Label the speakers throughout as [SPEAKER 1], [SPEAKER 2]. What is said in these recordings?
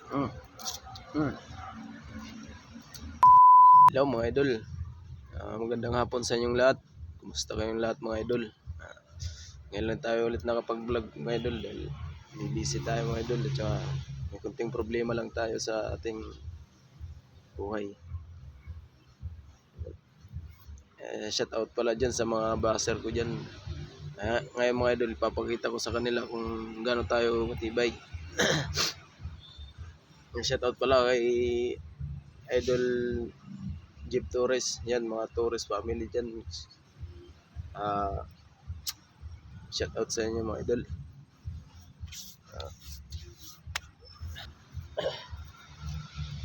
[SPEAKER 1] Mm. Mm. Hello mga idol. Magandang hapon sa inyong lahat. Kumusta kayong lahat mga idol? Ah, Ngayon lang tayo ulit nakapag-vlog mga idol dahil busy tayo mga idol at saka may kunting problema lang tayo sa ating buhay. Shout out pala dyan sa mga baser ko dyan. Ngayon mga idol, ipapakita ko sa kanila kung gaano tayo matibay. Shout out pala kay Idol Jeep Torres. Yan mga Torres family dyan. Ah, Shout out sa inyo mga idol.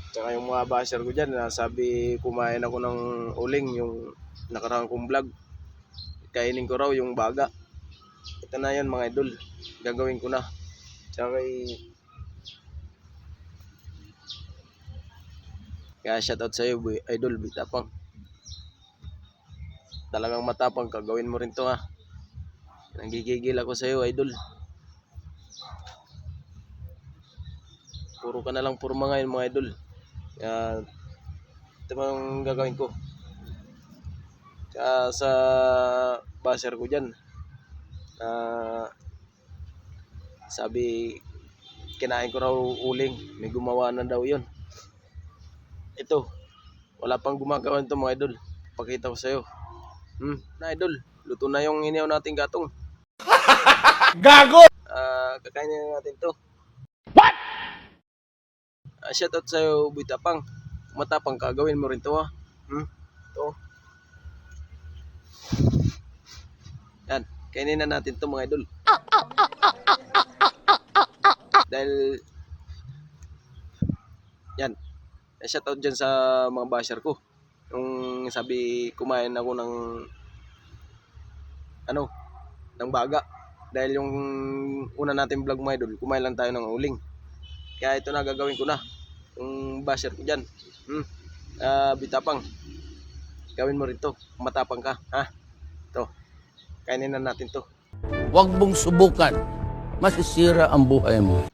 [SPEAKER 1] Tsaka yung mga basher ko dyan, sabi kumain ako ng uling yung nakarang kong vlog. Kainin ko raw yung baga. Ito na yan mga idol. Gagawin ko na. Tsaka kaya shoutout sa iyo idol, bitapang. Talagang matapang ka. Gawin mo rin to ha. Nanggigigil ako sa iyo idol. Puro ka na lang puro mga yun mga idol. Kaya ito ang gagawin ko. Tsaka sa basher ko dyan. Sabi kinain ko raw uling, may gumawa na daw yun. Ito, wala pang gumagawa nito mga idol. Pakita ko sa'yo. Na idol, luto na yung inihaw nating gatong.
[SPEAKER 2] Gago!
[SPEAKER 1] Kakainin na natin to.
[SPEAKER 2] What?
[SPEAKER 1] Shoutout sa'yo, Bitapang. Matapang ka, gawin mo rin to ha. To. Yan, kainin na natin to mga idol. Dahil yan, shoutout dyan sa mga basher ko. Yung sabi kumain ako ng ng baga. Dahil yung una natin vlog mga idol, kumain lang tayo ng uling. Kaya ito na gagawin ko na. Yung basher ko dyan. Bitapang, gawin mo rin to. Matapang ka. Ha? To. Kainin na natin to.
[SPEAKER 2] Huwag mong subukan. Masisira ang buhay mo.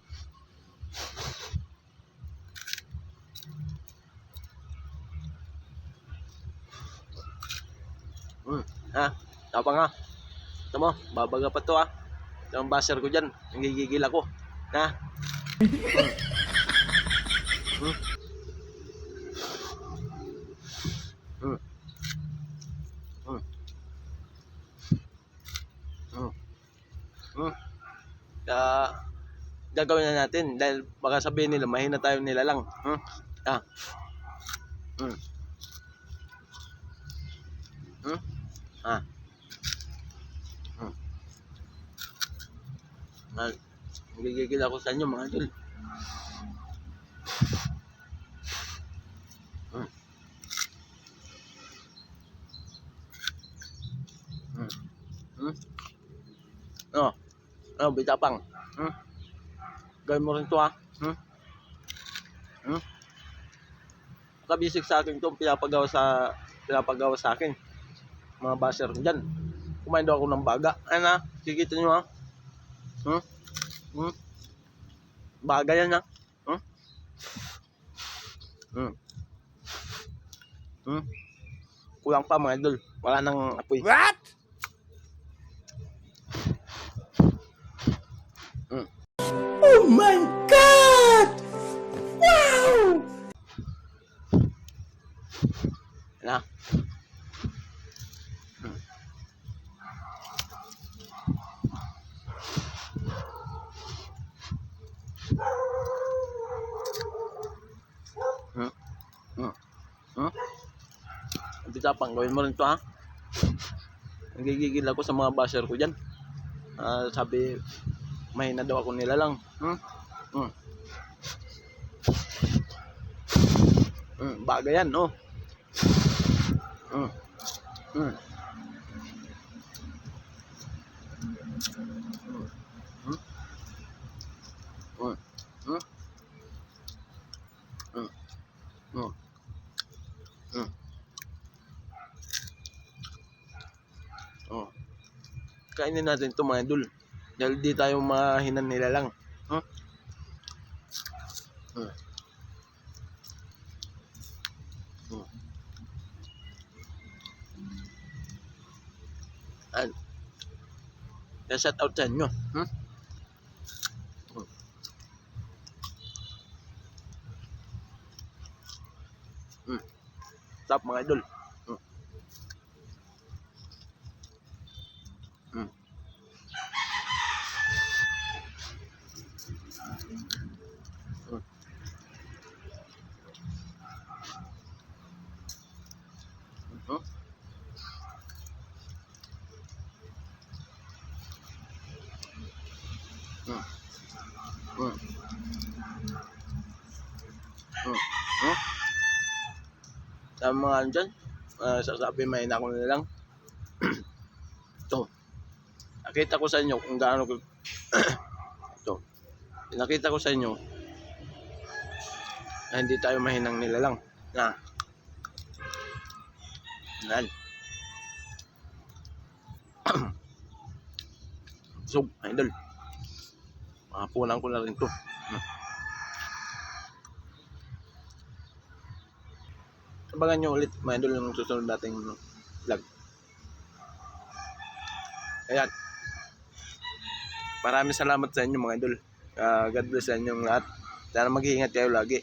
[SPEAKER 1] Ha? Tapang ha? Ito mo, babaga pa to ha. Ito ang basher ko dyan. Nangigigil ako. Ha? Hmm. Hmm. Hmm. Hmm. Hmm. Gagawin na natin dahil baka sabihin nila mahina tayo nila lang. Ah. Hmm. Hmm. Ah. Hmm. Nagigigil ako sa inyo mga idol. Hmm. Hmm. Hmm. Bitapang. Gawin mo rin to ha. Hmm. Kabisig sa akin to, pinapagawa sa akin. Mga basher ko dyan. Kumain daw ako ng baga. Ayan ha, kikita nyo ha. Hmm. Baga yan ha. Hmm. Kulang pa mga idol. Wala nang apoy.
[SPEAKER 2] What? Oh my God! Wow!
[SPEAKER 1] Na. Bitapang, gawin mo rin to ha. Nagigigil ako sa mga basher ko dyan. Sabi mahina daw ako nila lang. Baga yan no. Mm. Mm. Mm. Mm. Mm. Mm. Mm. Oh. Kainin natin ito mga idol. Dahil di tayo mahinan nila lang. Hmm. Hmm. Ayan. Kaya shout out sa inyo. Hmm? Hmm. Hmm. Stop mga idol. Hmm. Hmm. Hmm. Hmm. Hmm. Hmm. Hmm. Hmm. Sa mga ano dyan, sasabi may na ako na lang. Ito, nakita ko sa inyo kung gaano ko, ito, nakita ko sa inyo na hindi tayo mahinang nilalang. Na, yan. So, idol, makapunan ko na rin to. Hmm. Abangan nyo ulit mga idol yung susunod nating vlog. Ayan. Maraming salamat sa inyo mga idol. God bless sa inyong lahat. Sana mag-iingat kayo lagi.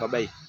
[SPEAKER 1] Bye-bye.